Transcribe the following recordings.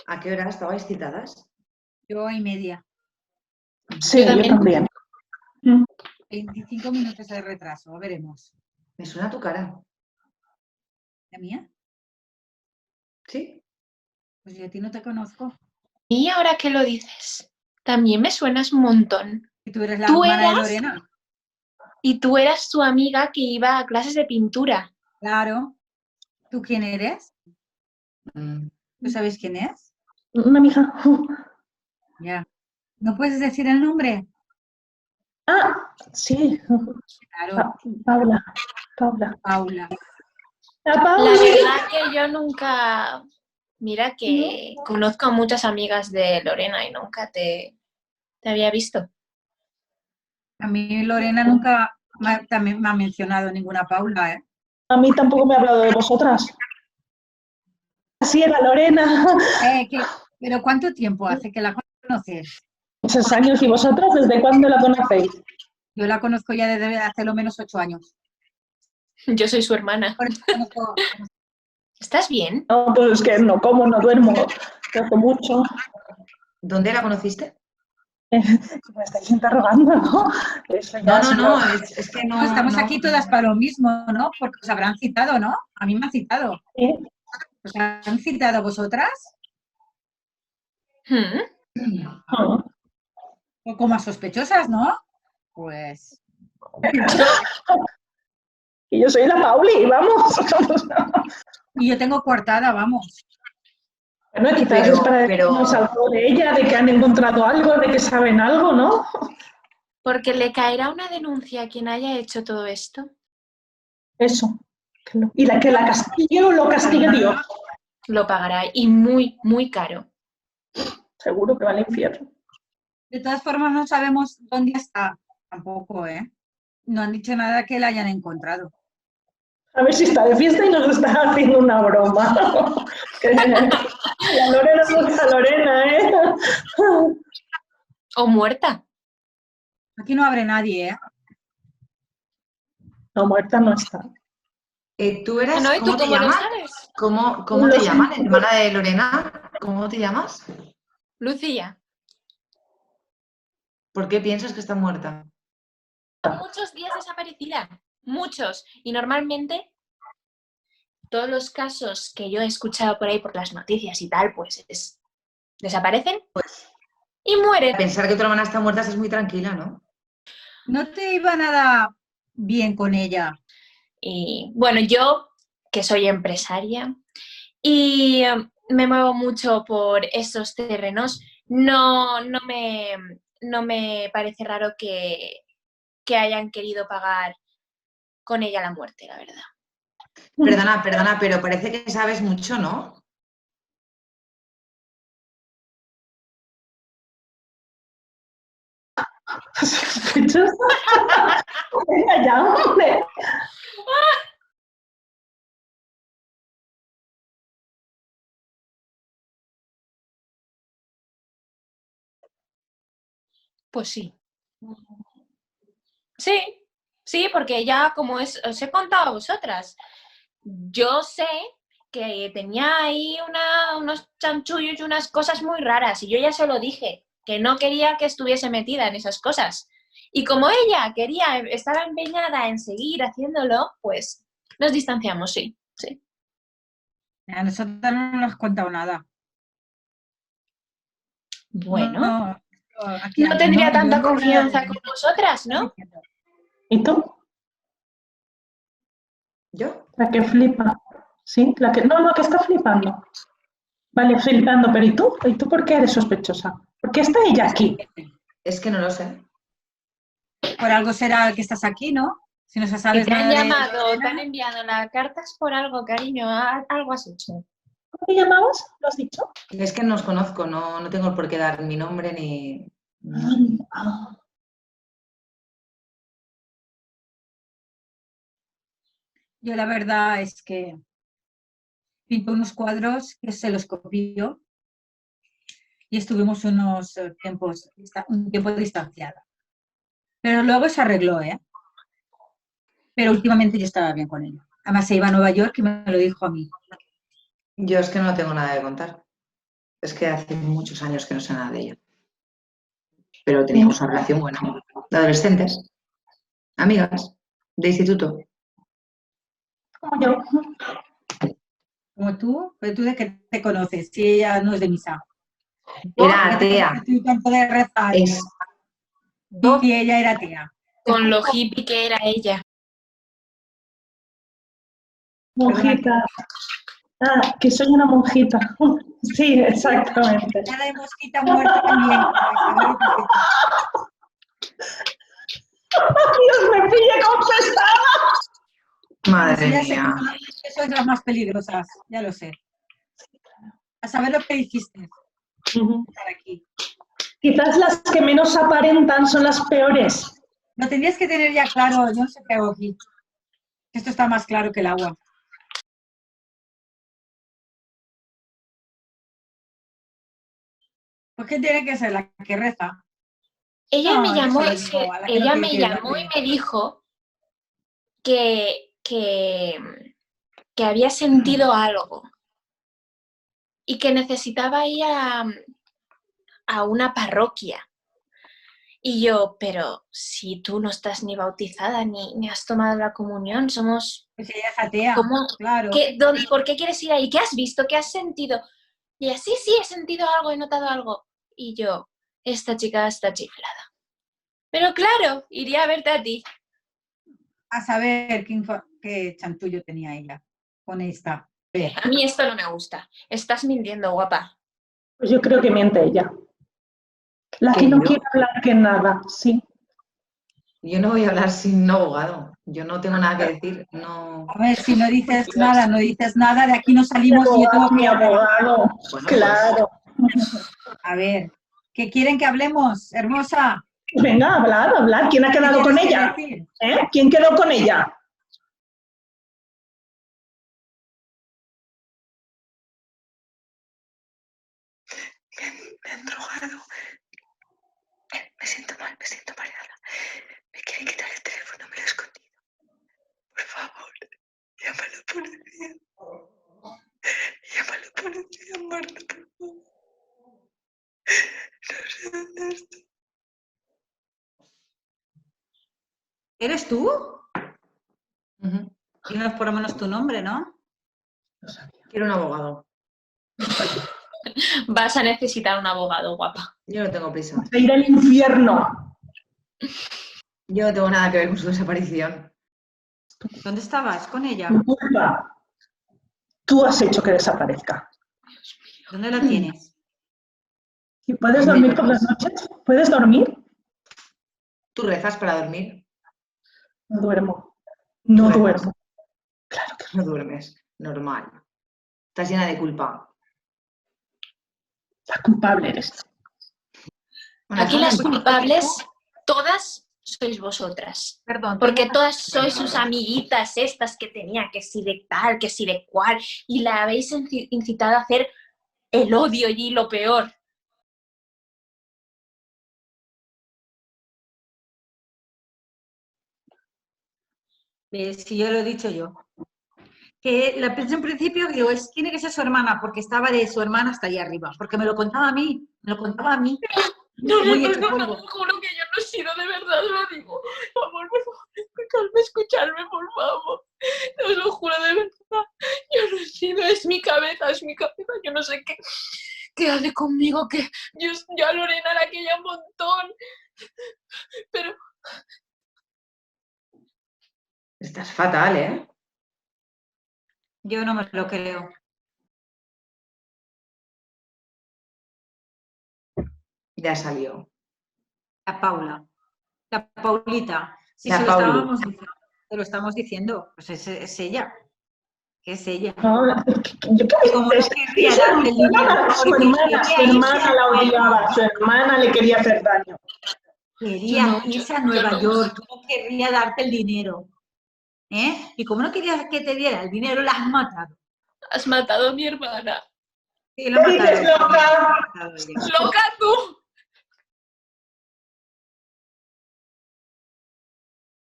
¿A qué hora estabais citadas? Yo y media. Sí, yo también. 25 minutos de retraso, veremos. Me suena tu cara. ¿La mía? ¿Sí? Pues yo a ti no te conozco. Y ahora que lo dices, también me suenas un montón. ¿Y tú eres la ¿Tú hermana de eras? Lorena? Y tú eras tu amiga que iba a clases de pintura. Claro. ¿Tú quién eres? Mm, ¿Tú sabes quién es? Una amiga. Ya. ¿No puedes decir el nombre? Ah, sí. Claro, Paula. Paula. Paula. La La Paula. verdad que yo nunca... Mira que conozco a muchas amigas de Lorena y nunca te había visto. A mí Lorena nunca también me ha mencionado ninguna Paula, ¿eh? A mí tampoco me ha hablado de vosotras. Así era Lorena. Pero ¿cuánto tiempo hace que la conoces? Muchos años. ¿Y vosotras desde cuándo la conocéis? Yo la conozco ya desde hace lo menos 8 años. Yo soy su hermana. Por eso conozco. ¿Estás bien? No, pues es que no como, no duermo. Hace mucho. ¿Dónde la conociste? Me estáis interrogando, ¿no? Eso ya No, es que No, estamos aquí todas para lo mismo, ¿no? Porque os habrán citado, ¿no? A mí me han citado. ¿Eh? ¿Os han citado a vosotras? No. O como a sospechosas, ¿no? Pues... Y yo soy la Pauli, vamos. Y yo tengo coartada, vamos. Bueno, quizás es para decirnos algo de ella, de que han encontrado algo, de que saben algo, ¿no? Porque le caerá una denuncia a quien haya hecho todo esto. Eso. Y la que la castigue o lo castigue Dios. Lo pagará y muy, muy caro. Seguro que va al infierno. De todas formas, no sabemos dónde está tampoco, ¿eh? No han dicho nada que la hayan encontrado. A ver si está de fiesta y nos está haciendo una broma. La Lorena no está Lorena, ¿eh? O muerta. Aquí no abre nadie, ¿eh? No, muerta no está. ¿Tú eras, ¿No? ¿Y cómo tú te cómo lo llamas? sabes? ¿Cómo te llaman, hermana de Lorena? ¿Cómo te llamas? Lucía. ¿Por qué piensas que está muerta? Muchos días desaparecida. Muchos. Y normalmente todos los casos que yo he escuchado por ahí por las noticias y tal, pues desaparecen y mueren. Pensar que tu hermana está muerta es muy tranquila, ¿no? No te iba nada bien con ella. Y bueno, yo, que soy empresaria y me muevo mucho por esos terrenos, no me parece raro que hayan querido pagar con ella la muerte, la verdad. Perdona, pero parece que sabes mucho, ¿no? ¿Sospechosa? Venga ya, hombre. Pues sí. Sí, porque ya como os he contado a vosotras, yo sé que tenía ahí unos chanchullos y unas cosas muy raras y yo ya se lo dije, que no quería que estuviese metida en esas cosas. Y como ella estaba empeñada en seguir haciéndolo, pues nos distanciamos, sí. A nosotros no nos has contado nada. Bueno, aquí no tendría yo tanta no- confianza con vosotras, ¿no? ¿Y tú? ¿Yo? La que flipa. ¿Sí? La que... No, que está flipando. Vale, flipando, pero ¿y tú? ¿Y tú por qué eres sospechosa? ¿Por qué está ella aquí? Es que no lo sé. Por algo será que estás aquí, ¿no? Si no se Si sabes te han nada de llamado, te Lorena. han enviado las cartas por algo, cariño, algo has hecho. ¿Cómo te llamabas? ¿Lo has dicho? Es que no os conozco, no tengo por qué dar mi nombre ni... Yo la verdad es que pinto unos cuadros que se los copió y estuvimos un tiempo distanciada. Pero luego se arregló, ¿eh? Pero últimamente yo estaba bien con ella. Además se iba a Nueva York y me lo dijo a mí. Yo es que no tengo nada que contar. Es que hace muchos años que no sé nada de ella. Pero teníamos una relación buena. De adolescentes, amigas, de instituto. Como yo. Como tú, pero tú de qué te conoces, si ella no es de misa. Era ¿Por qué te atea. conoces tú tanto de rezar? Es Y ella era atea. Con lo hippie que era ella. Monjita. Ah, que soy una monjita. Sí, exactamente. Ya de mosquita muerta también, para saber lo que es eso. Dios, me pilla confesada. madre Sí, ya sé mía. que sois las más peligrosas, ya lo sé. A saber lo que hiciste estar aquí. Quizás las que menos aparentan son las peores. Lo tenías que tener ya claro, yo no sé qué hago aquí. Esto está más claro que el agua. ¿Por qué tiene que ser la que reza? Ella No, me yo llamó, se lo es digo que a la que no ella quiere me que llamó y rece. me dijo que había sentido algo y que necesitaba ir a una parroquia. Y yo, pero si tú no estás ni bautizada ni has tomado la comunión, somos... Pues ella es atea, ¿Cómo? claro. ¿Por qué quieres ir ahí? ¿Qué has visto? ¿Qué has sentido? Y ella, sí, he sentido algo, he notado algo. Y yo, esta chica está chiflada. Pero claro, iría a verte a ti. A saber qué chantullo tenía ella con esta. A mí esto no me gusta. Estás mintiendo, guapa. Pues yo creo que miente ella. La que ¿Que no yo? quiere hablar que nada, sí. Yo no voy a hablar sin un abogado. Yo no tengo nada que decir. No. A ver, si no dices nada, no dices nada, de aquí no salimos y yo tengo Mi que... abogado, Bueno, claro. A ver, ¿qué quieren que hablemos, hermosa? Venga, hablar. ¿Quién ha ¿Qué quedado con tienes que ella? decir? ¿Quién quedó con ella? Me han drogado. Me siento mal, me siento mareada. Me quieren quitar el teléfono, me lo he escondido. Por favor, llama a la policía. Llama a la policía, Marta, por favor. No sé dónde está. ¿Eres tú? Dinos por lo menos tu nombre, ¿no? Quiero un abogado. Vas a necesitar un abogado, guapa. Yo no tengo prisa. De ir al infierno. Yo no tengo nada que ver con su desaparición. ¿Dónde estabas con ella? Tu culpa. Tú has hecho que desaparezca. ¿Dónde la tienes? ¿Y puedes dormir por las noches? ¿Puedes dormir? ¿Tú rezas para dormir? No duermo. No ¿Rezas? duermo. Claro que no duermes. Normal. Estás llena de culpa. La culpable eres tú. Bueno, Aquí déjame las en paz. culpables, todas sois vosotras. Perdón. Porque todas sois sus amiguitas estas que tenía, que si de tal, que si de cual, y la habéis incitado a hacer el odio y lo peor. Si yo lo he dicho yo. Que la pensé en principio, digo, tiene que ser su hermana, porque estaba de su hermana hasta allá arriba, porque me lo contaba a mí, muy hecho polvo. juro que yo no he sido de verdad, lo digo. Amor, por favor, escucharme, por favor. Os lo juro de verdad. Yo no he sido, es mi cabeza, yo no sé qué hace conmigo, que yo a Lorena la quería un montón. Pero Estás fatal, ¿eh? Yo no me lo creo. Ya salió. La Paula. La Paulita. Sí, La se lo Pauli. estábamos diciendo. Se lo estamos diciendo. Pues es ella. Es ella. No, ¿yo qué Y como no dices? querría darte el dinero, Su porque hermana quería irse a la Nueva odiaba, York. su hermana le quería hacer daño. Quería irse a Nueva York, tú no querría darte el dinero. Y como no querías que te diera el dinero, la has matado. has matado a mi hermana. Sí, la ha ¿Qué dices, matado. loca? La ha matado ella. ¡Loca tú!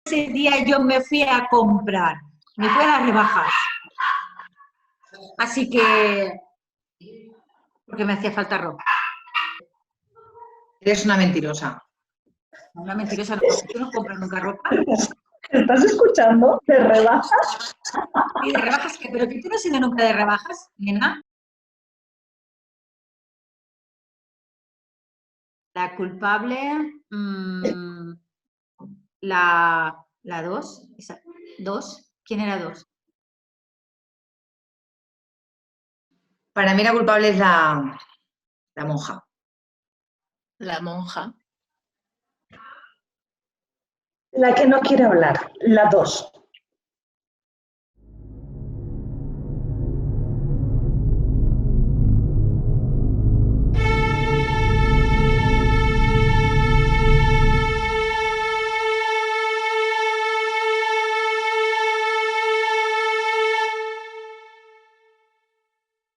Ese día yo me fui a comprar, me fui a las rebajas. Así que porque me hacía falta ropa. Eres una mentirosa. Una mentirosa, no, tú no compras nunca ropa. ¿Estás escuchando? ¿Te rebajas? ¿Y de rebajas qué? ¿Pero que tú no has ido nunca de rebajas, nena? La culpable, la 2, esa, 2, ¿quién era 2? Para mí la culpable es la monja. La monja. La que no quiere hablar, la 2.